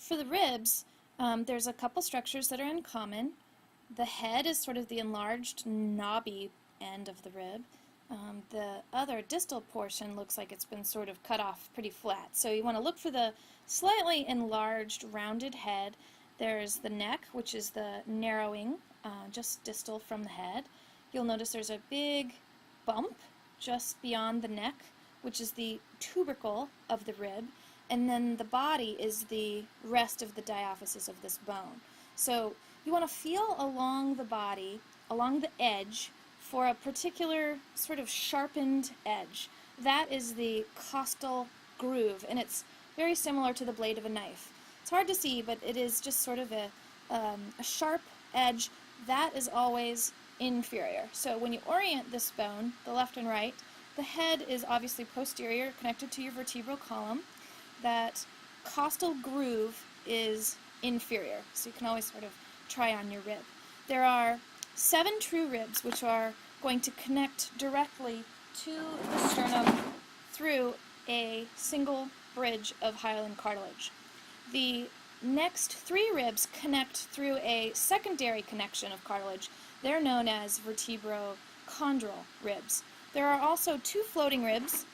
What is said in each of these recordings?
For the ribs, there's a couple structures that are in common. The head is sort of the enlarged, knobby end of the rib. The other distal portion looks like it's been sort of cut off pretty flat. So you want to look for the slightly enlarged, rounded head. There's the neck, which is the narrowing, just distal from the head. You'll notice there's a big bump just beyond the neck, which is the tubercle of the rib, and then the body is the rest of the diaphysis of this bone. So you want to feel along the body, along the edge, for a particular sort of sharpened edge. That is the costal groove, and it's very similar to the blade of a knife. It's hard to see, but it is just sort of a sharp edge. That is always inferior. So when you orient this bone, the left and right, the head is obviously posterior, connected to your vertebral column. That costal groove is inferior, so you can always sort of try on your rib. There are 7 true ribs which are going to connect directly to the sternum through a single bridge of hyaline cartilage. The next 3 ribs connect through a secondary connection of cartilage. They're known as vertebrochondral ribs. There are also 2 floating ribs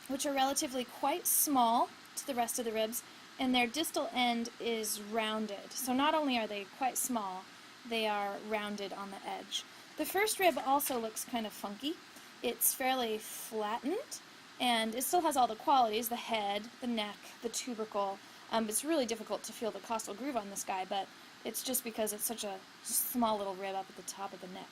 which are relatively quite small to the rest of the ribs, and their distal end is rounded. So not only are they quite small, they are rounded on the edge. The first rib also looks kind of funky. It's fairly flattened, and it still has all the qualities, the head, the neck, the tubercle. It's really difficult to feel the costal groove on this guy, but it's just because it's such a small little rib up at the top of the neck.